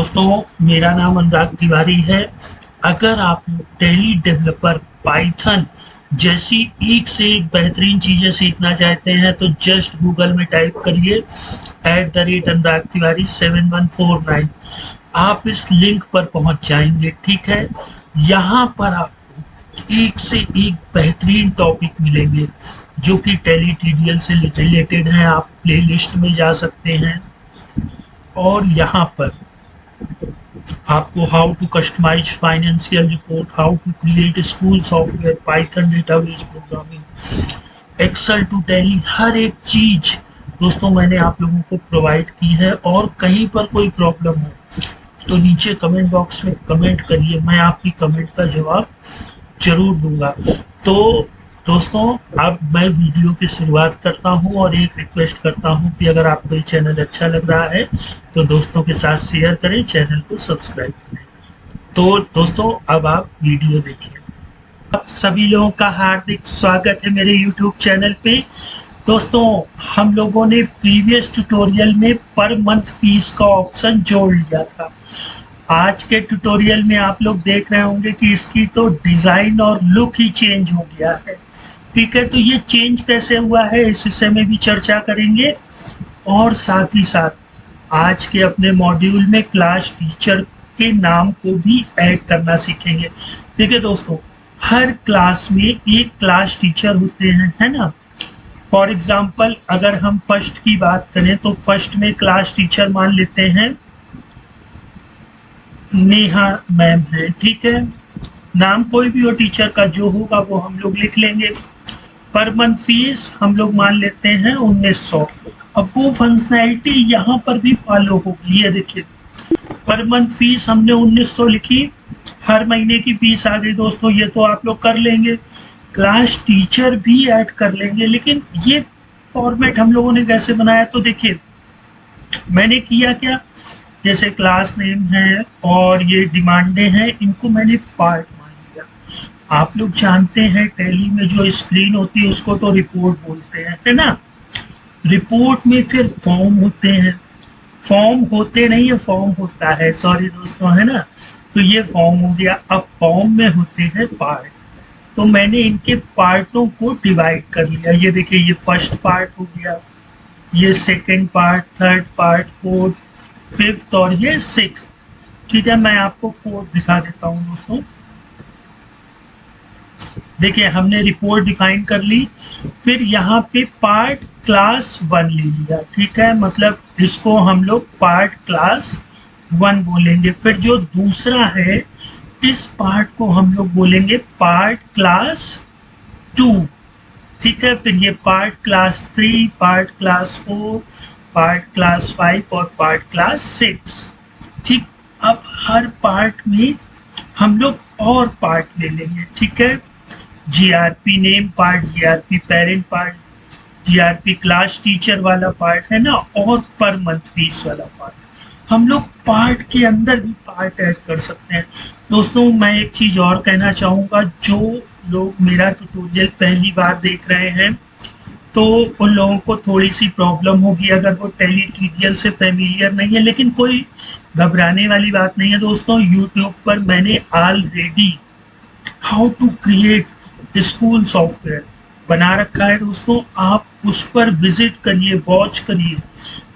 दोस्तों मेरा नाम अनुराग तिवारी है। अगर आप टैली डेवलपर पाइथन जैसी एक से एक बेहतरीन चीज़ें सीखना चाहते हैं तो जस्ट गूगल में टाइप करिए @अनुराग तिवारी 7149। आप इस लिंक पर पहुंच जाएंगे। ठीक है, यहाँ पर आपको एक से एक बेहतरीन टॉपिक मिलेंगे जो कि टैली टीडीएल से रिलेटेड हैं। आप प्लेलिस्ट में जा सकते हैं और यहाँ पर आपको how to customise financial report, how to create school software, Python database programming, Excel to tally, हर एक चीज दोस्तों मैंने आप लोगों को प्रोवाइड की है। और कहीं पर कोई प्रॉब्लम हो तो नीचे कमेंट बॉक्स में कमेंट करिए, मैं आपकी कमेंट का जवाब जरूर दूंगा। तो दोस्तों अब मैं वीडियो की शुरुआत करता हूं और एक रिक्वेस्ट करता हूं कि अगर आपको ये चैनल अच्छा लग रहा है तो दोस्तों के साथ शेयर करें, चैनल को सब्सक्राइब करें। तो दोस्तों अब आप वीडियो देखिए। आप सभी लोगों का हार्दिक स्वागत है मेरे YouTube चैनल पे। दोस्तों हम लोगों ने प्रीवियस ट्यूटोरियल में पर मंथ फीस का ऑप्शन जोड़ लिया था। आज के ट्यूटोरियल में आप लोग देख रहे होंगे कि इसकी तो डिजाइन और लुक ही चेंज हो गया है। ठीक है, तो ये चेंज कैसे हुआ है इस विषय में भी चर्चा करेंगे और साथ ही साथ आज के अपने मॉड्यूल में क्लास टीचर के नाम को भी ऐड करना सीखेंगे। ठीक है दोस्तों, हर क्लास में एक क्लास टीचर होते हैं, है ना। फॉर एग्जाम्पल अगर हम फर्स्ट की बात करें तो फर्स्ट में क्लास टीचर मान लेते हैं नेहा मैम है। ठीक है, नाम कोई भी हो टीचर का, जो होगा वो हम लोग लिख लेंगे। पर मंथ फीस हम लोग मान लेते हैं 1900। अब वो फंक्शनैलिटी यहाँ पर भी फॉलो होगी। ये देखिए पर मंथ फीस हमने 1900 लिखी, हर महीने की फीस आ गई। दोस्तों ये तो आप लोग कर लेंगे, क्लास टीचर भी ऐड कर लेंगे। लेकिन ये फॉर्मेट हम लोगों ने कैसे बनाया, तो देखिए मैंने किया क्या, जैसे क्लास नेम है और ये डिमांडें हैं, इनको मैंने पार्ट मान लिया। आप लोग जानते हैं टैली में जो स्क्रीन होती है उसको तो रिपोर्ट बोलते हैं, है ना। रिपोर्ट में फिर फॉर्म होते हैं, फॉर्म होते नहीं है, फॉर्म होता है, सॉरी दोस्तों, है ना। तो ये फॉर्म हो गया। अब फॉर्म में होते हैं पार्ट, तो मैंने इनके पार्टों को डिवाइड कर लिया। ये देखिए ये फर्स्ट पार्ट हो गया, ये second part, third part, fourth, fifth और ये सिक्स्थ। ठीक है, मैं आपको कोड दिखा देता हूँ दोस्तों। देखिए हमने रिपोर्ट डिफाइन कर ली, फिर यहाँ पे पार्ट क्लास 1 ले लिया। ठीक है, मतलब इसको हम लोग पार्ट क्लास 1 बोलेंगे। फिर जो दूसरा है इस पार्ट को हम लोग बोलेंगे पार्ट क्लास 2। ठीक है, फिर ये part class 3, part class 4, part class 5 और पार्ट क्लास 6। ठीक, अब हर पार्ट में हम लोग और पार्ट ले लेंगे। ठीक है, GRP name part, GRP parent part, GRP class teacher वाला पार्ट, है ना, और पर मंथ फीस वाला पार्ट। हम लोग पार्ट के अंदर भी पार्ट ऐड कर सकते हैं। दोस्तों मैं एक चीज और कहना चाहूँगा, जो लोग मेरा ट्यूटोरियल पहली बार देख रहे हैं तो उन लोगों को थोड़ी सी प्रॉब्लम होगी अगर वो टैली टीडीएल से फेमिलियर नहीं है, लेकिन कोई घबराने वाली बात नहीं है दोस्तों। यूट्यूब पर मैंने already how to create school software बना रखा है दोस्तों, आप उस पर विजिट करिए, वॉच करिए।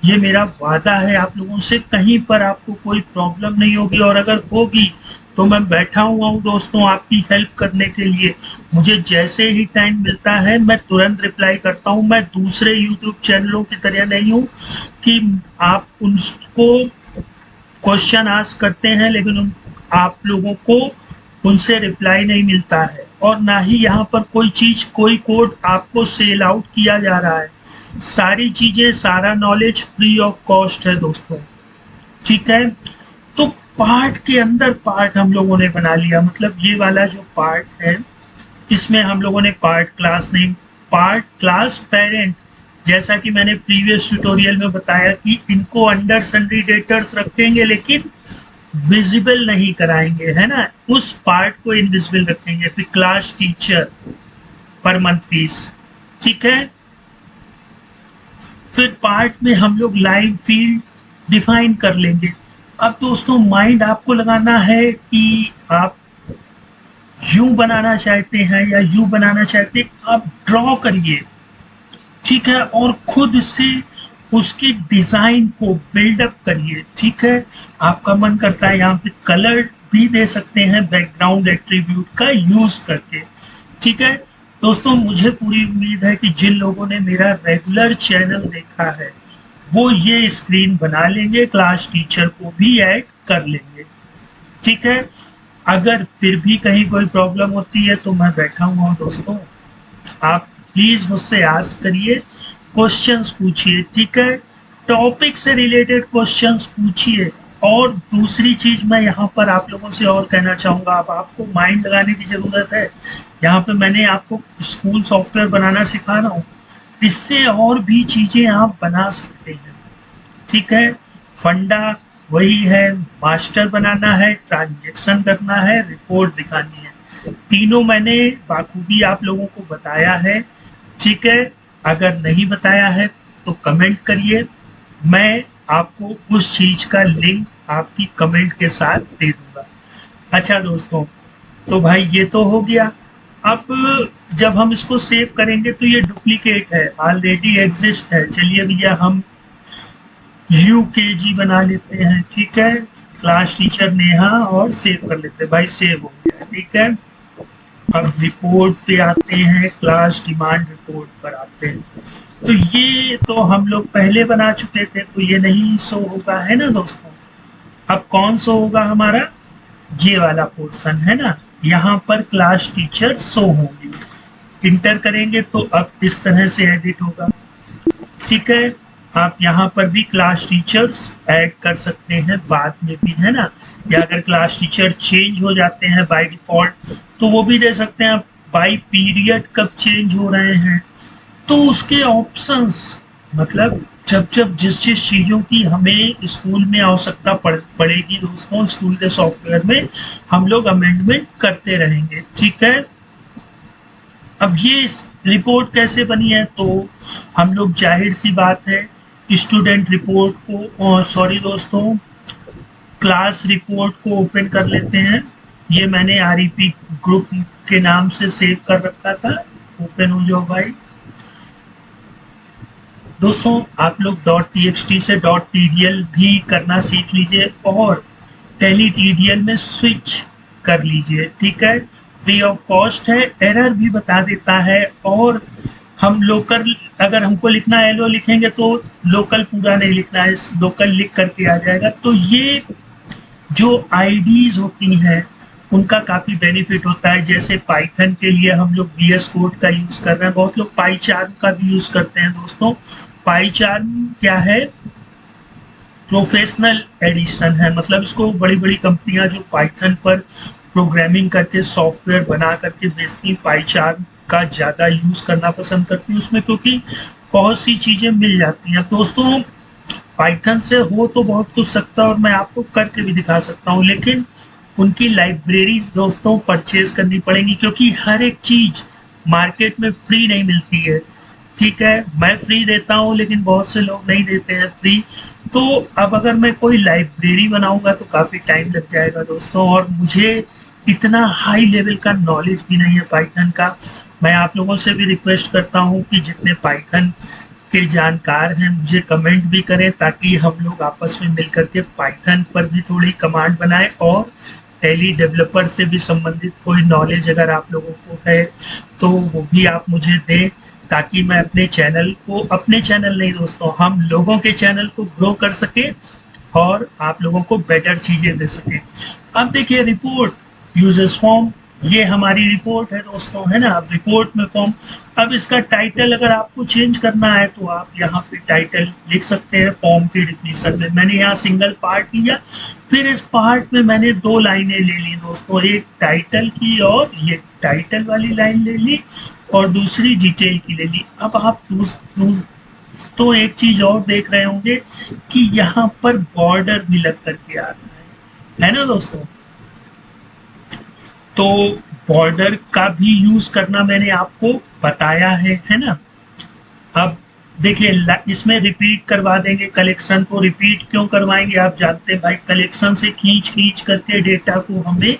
ये मेरा वादा है आप लोगों से, कहीं पर आपको कोई प्रॉब्लम नहीं होगी, और अगर होगी तो मैं बैठा हुआ हूँ दोस्तों आपकी हेल्प करने के लिए। मुझे जैसे ही टाइम मिलता है मैं तुरंत रिप्लाई करता हूँ। मैं दूसरे यूट्यूब चैनलों की तरह नहीं हूँ कि आप उनको क्वेश्चन आस्क करते हैं लेकिन आप लोगों को उनसे रिप्लाई नहीं मिलता है, और ना ही यहाँ पर कोई चीज, कोई कोड आपको सेल आउट किया जा रहा है। सारी चीजें, सारा नॉलेज फ्री ऑफ कॉस्ट है दोस्तों। ठीक है, तो पार्ट के अंदर पार्ट हम लोगों ने बना लिया। मतलब ये वाला जो पार्ट है इसमें हम लोगों ने part class name, part class parent, जैसा कि मैंने प्रीवियस ट्यूटोरियल में बताया कि इनको अंडर सन्ड्री डेटर्स रखेंगे लेकिन विजिबल नहीं कराएंगे, है ना, उस पार्ट को इनविजिबल रखेंगे। फिर class teacher, per month fees. ठीक है, फिर पार्ट में हम लोग लाइन फील्ड डिफाइन कर लेंगे। अब दोस्तों माइंड आपको लगाना है कि आप यूं बनाना चाहते हैं या यूं बनाना चाहते हैं, आप ड्रॉ करिए, ठीक है, और खुद से उसकी डिजाइन को बिल्डअप करिए, ठीक है। आपका मन करता है यहाँ पे कलर भी दे सकते हैं बैकग्राउंड एट्रीब्यूट का यूज करके, ठीक है। दोस्तों मुझे पूरी उम्मीद है कि जिन लोगों ने मेरा रेगुलर चैनल देखा है वो ये स्क्रीन बना लेंगे, क्लास टीचर को भी ऐड कर लेंगे, ठीक है। अगर फिर भी कहीं कोई प्रॉब्लम होती है तो मैं बैठा हुआ हूँ दोस्तों, आप प्लीज मुझसे आस्क करिए, क्वेश्चंस पूछिए, ठीक है। टॉपिक से रिलेटेड क्वेश्चंस पूछिए। और दूसरी चीज मैं यहाँ पर आप लोगों से और कहना चाहूंगा, अब आपको माइंड लगाने की जरूरत है। यहाँ पे मैंने आपको स्कूल सॉफ्टवेयर बनाना सिखा रहा हूँ, इससे और भी चीजें आप बना सकते हैं, ठीक है। फंडा वही है, मास्टर बनाना है, ट्रांजेक्शन करना है, रिपोर्ट दिखानी है, तीनों मैंने बाखूबी आप लोगों को बताया है, ठीक है। अगर नहीं बताया है तो कमेंट करिए, मैं आपको उस चीज का लिंक आपकी कमेंट के साथ दे दूंगा। अच्छा दोस्तों, तो भाई ये तो हो गया। अब जब हम इसको सेव करेंगे तो ये डुप्लीकेट है, ऑलरेडी एग्जिस्ट है। चलिए भैया हम यूकेजी बना लेते हैं, ठीक है, क्लास टीचर नेहा, और सेव कर लेते हैं। भाई सेव हो गया, ठीक है। अब रिपोर्ट पे आते हैं, क्लास डिमांड रिपोर्ट पर आते हैं। तो ये तो हम लोग पहले बना चुके थे, तो ये नहीं शो होगा, है ना दोस्तों। अब कौन शो होगा हमारा, ये वाला पोर्शन है ना, यहाँ पर क्लास टीचर शो होंगे। इंटर करेंगे तो अब इस तरह से एडिट होगा, ठीक है। आप यहाँ पर भी क्लास टीचर्स ऐड कर सकते हैं बाद में भी, है ना, या अगर क्लास टीचर चेंज हो जाते हैं बाय डिफॉल्ट तो वो भी दे सकते हैं। बाय पीरियड कब चेंज हो रहे हैं तो उसके ऑप्शंस, मतलब जब जब जिस जिस चीज़ों की हमें स्कूल में आवश्यकता पड़ेगी दोस्तों, स्कूल के सॉफ्टवेयर में हम लोग अमेंडमेंट करते रहेंगे, ठीक है। अब ये रिपोर्ट कैसे बनी है, तो हम लोग जाहिर सी बात है स्टूडेंट रिपोर्ट को, सॉरी दोस्तों, क्लास रिपोर्ट को ओपन कर लेते हैं। ये मैंने आरईपी ग्रुप के नाम से सेव कर रखा था, ओपन हो जाओ भाई। दोस्तों आप लोग .txt से .tdl भी करना सीख लीजिए और टैली TDL में स्विच कर लीजिए, ठीक है। फ्री ऑफ कॉस्ट है, एरर भी बता देता है, और हम लोकल, अगर हमको लिखना है एलो लिखेंगे तो लोकल पूरा नहीं लिखना है, लोकल लिख करके आ जाएगा। तो ये जो आईडीज होती हैं उनका काफी बेनिफिट होता है। जैसे पाइथन के लिए हम लोग VS कोड का यूज कर रहे हैं, बहुत लोग पाईचार्म का भी यूज करते हैं दोस्तों। पाईचार्म क्या है, प्रोफेशनल एडिशन है, मतलब इसको बड़ी बड़ी कंपनियां जो पाइथन पर प्रोग्रामिंग करके सॉफ्टवेयर बना करके बेचती, पाईचार्म का ज़्यादा यूज करना पसंद करती है उसमें, क्योंकि बहुत सी चीज़ें मिल जाती हैं दोस्तों। पाइथन से हो तो बहुत कुछ सकता है और मैं आपको करके भी दिखा सकता हूँ, लेकिन उनकी लाइब्रेरीज दोस्तों परचेज करनी पड़ेगी, क्योंकि हर एक चीज़ मार्केट में फ्री नहीं मिलती है, ठीक है। मैं फ्री देता हूँ लेकिन बहुत से लोग नहीं देते हैं फ्री। तो अब अगर मैं कोई लाइब्रेरी बनाऊंगा तो काफ़ी टाइम लग जाएगा दोस्तों, और मुझे इतना हाई लेवल का नॉलेज भी नहीं है पाइथन का। मैं आप लोगों से भी रिक्वेस्ट करता हूँ कि जितने पाइथन के जानकार हैं मुझे कमेंट भी करें, ताकि हम लोग आपस में मिल करके पाइथन पर भी थोड़ी कमांड बनाएं, और टैली डेवलपर से भी संबंधित कोई नॉलेज अगर आप लोगों को है तो वो भी आप मुझे दें, ताकि मैं अपने चैनल को, अपने चैनल नहीं दोस्तों, हम लोगों के चैनल को ग्रो कर सके और आप लोगों को बेटर चीजें दे सके। अब देखिए रिपोर्ट, यूजर्स फॉर्म, ये हमारी रिपोर्ट है दोस्तों, है ना। अब रिपोर्ट में फॉर्म, अब इसका टाइटल अगर आपको चेंज करना है तो आप यहाँ पे टाइटल लिख सकते हैं फॉर्म की डिफिनीशन में। मैंने यहाँ सिंगल पार्ट लिया, फिर इस पार्ट में मैंने 2 लाइनें ले ली दोस्तों, एक टाइटल की और ये टाइटल वाली लाइन ले ली और दूसरी डिटेल की ले ली। अब आप तो एक चीज और देख रहे होंगे कि यहाँ पर बॉर्डर भी लग करके आ रहा है ना दोस्तों। तो बॉर्डर का भी यूज करना मैंने आपको बताया है ना। अब देखिए इसमें रिपीट करवा देंगे, कलेक्शन को रिपीट क्यों करवाएंगे, आप जानते हैं भाई, कलेक्शन से खींच करके डेटा को हमें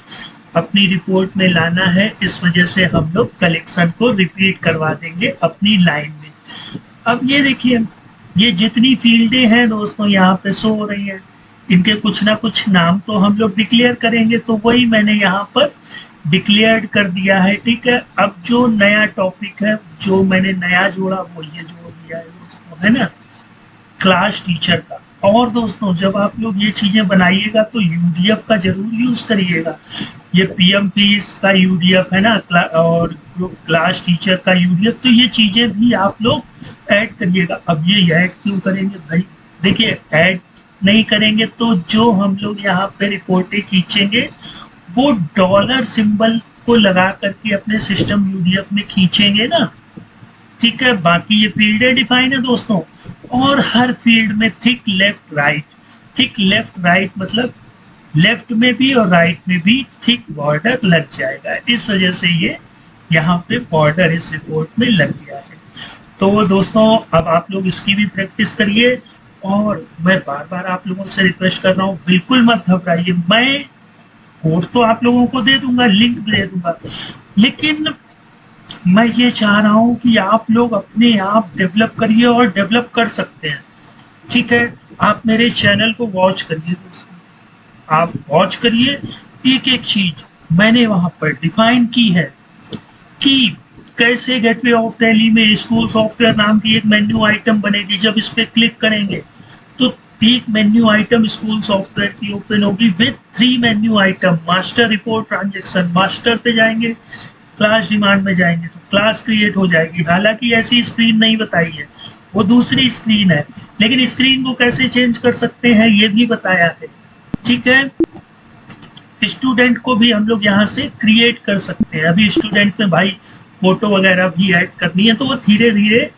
अपनी रिपोर्ट में लाना है, इस वजह से हम लोग कलेक्शन को रिपीट करवा देंगे अपनी लाइन में। अब ये देखिए, ये जितनी फील्डें हैं दोस्तों यहाँ पे शो हो रही हैं, इनके कुछ ना कुछ नाम तो हम लोग डिक्लेयर करेंगे, तो वही मैंने यहाँ पर डिक्लेयर कर दिया है। ठीक है, अब जो नया टॉपिक है, जो मैंने नया जोड़ा, वो ये जोड़ दिया है दोस्तों, है ना, क्लास टीचर का। और दोस्तों जब आप लोग ये चीजें बनाइएगा तो यूडीएफ का जरूर यूज करिएगा। ये पीएमपीस का यूडीएफ है ना, और क्लास टीचर का यूडीएफ, तो ये चीजें भी आप लोग ऐड करिएगा। अब ये ऐड क्यों करेंगे भाई, देखिए ऐड नहीं करेंगे तो जो हम लोग यहाँ पे रिपोर्टें खींचेंगे वो डॉलर सिंबल को लगा करके अपने सिस्टम यूडीएफ में खींचेंगे ना। ठीक है, बाकी ये फील्डें डिफाइन है दोस्तों, और हर फील्ड में thick left right, thick left right मतलब लेफ्ट में भी और राइट में भी थिक बॉर्डर लग जाएगा, इस वजह से ये यहाँ पे बॉर्डर इस रिपोर्ट में लग गया है। तो दोस्तों अब आप लोग इसकी भी प्रैक्टिस करिए, और मैं बार बार आप लोगों से रिक्वेस्ट कर रहा हूँ, बिल्कुल मत घबराइए, मैं कोड तो आप लोगों को दे दूंगा, लिंक दे दूंगा, लेकिन मैं ये चाह रहा हूँ कि आप लोग अपने आप डेवलप करिए, और डेवलप कर सकते हैं। ठीक है, आप मेरे चैनल को वॉच करिए दोस्तों, आप वॉच करिए, एक एक चीज मैंने वहां पर डिफाइन की है कि कैसे गेटवे ऑफ दिल्ली में स्कूल सॉफ्टवेयर नाम की एक मेन्यू आइटम बनेगी। जब इस पे क्लिक करेंगे तो एक मेन्यू आइटम स्कूल सॉफ्टवेयर की ओपन होगी with 3 menu item, master report transaction, master पे जाएंगे, क्लास डिमांड में जाएंगे तो क्लास क्रिएट हो जाएगी। हालांकि ऐसी स्क्रीन नहीं बताई है, वो दूसरी स्क्रीन है, लेकिन स्क्रीन को कैसे चेंज कर सकते हैं ये भी बताया है। ठीक है, स्टूडेंट को भी हम लोग यहाँ से क्रिएट कर सकते हैं। अभी स्टूडेंट में भाई फोटो वगैरह भी ऐड करनी है, तो वो धीरे धीरे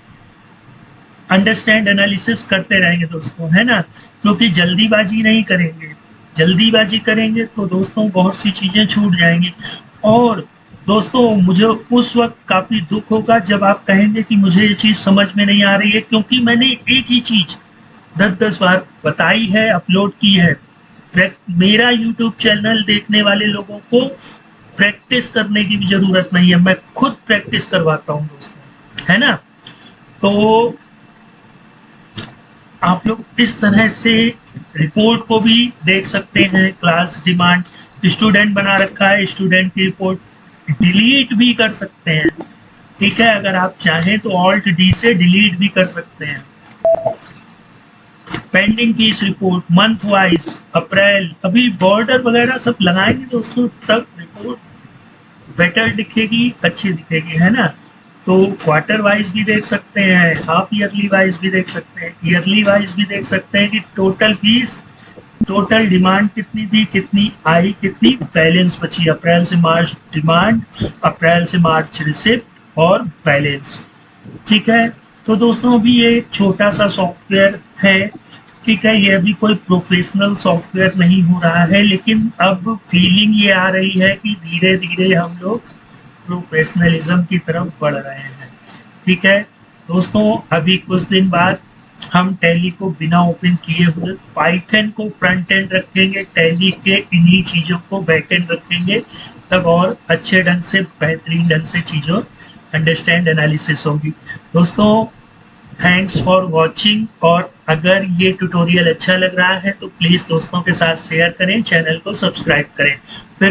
अंडरस्टैंड एनालिसिस करते रहेंगे दोस्तों, है ना, क्योंकि जल्दीबाजी नहीं करेंगे, जल्दीबाजी करेंगे तो दोस्तों बहुत सी चीजें छूट जाएंगी। और दोस्तों मुझे उस वक्त काफी दुख होगा जब आप कहेंगे कि मुझे ये चीज समझ में नहीं आ रही है, क्योंकि मैंने एक ही चीज 10-10 बार बताई है, अपलोड की है। मेरा यूट्यूब चैनल देखने वाले लोगों को प्रैक्टिस करने की भी जरूरत नहीं है, मैं खुद प्रैक्टिस करवाता हूँ दोस्तों, है ना। तो आप लोग इस तरह से रिपोर्ट को भी देख सकते हैं, क्लास डिमांड, स्टूडेंट बना रखा है, स्टूडेंट की रिपोर्ट डिलीट भी कर सकते हैं। ठीक है, अगर आप चाहें तो ऑल्ट डी से डिलीट भी कर सकते हैं। Pending fees report month wise, अप्रैल, अभी बॉर्डर वगैरह सब लगाएंगे दोस्तों, तब रिपोर्ट बेटर दिखेगी, अच्छी दिखेगी, है ना। तो क्वार्टर वाइज भी देख सकते हैं, हाफ ईयरली वाइज भी देख सकते हैं, ईयरली वाइज भी देख सकते हैं कि टोटल फीस, टोटल डिमांड कितनी थी, कितनी आई, कितनी बैलेंस बची, अप्रैल से मार्च डिमांड, अप्रैल से मार्च रिसिप्ट और बैलेंस। ठीक है, तो दोस्तों अभी ये छोटा सा सॉफ्टवेयर है, ठीक है, ये अभी कोई प्रोफेशनल सॉफ्टवेयर नहीं हो रहा है, लेकिन अब फीलिंग ये आ रही है कि धीरे धीरे हम लोग प्रोफेशनलिज्म की तरफ बढ़ रहे हैं। ठीक है दोस्तों, अभी कुछ दिन बाद हम टैली को बिना ओपन किए हुए पाइथन को फ्रंट एंड रखेंगे, टैली के इन्हीं चीज़ों को बैक एंड रखेंगे, तब और अच्छे ढंग से, बेहतरीन ढंग से चीज़ों अंडरस्टैंड एनालिसिस होगी। दोस्तों थैंक्स फॉर वॉचिंग, और अगर ये ट्यूटोरियल अच्छा लग रहा है तो प्लीज़ दोस्तों के साथ शेयर करें, चैनल को सब्सक्राइब करें। फिर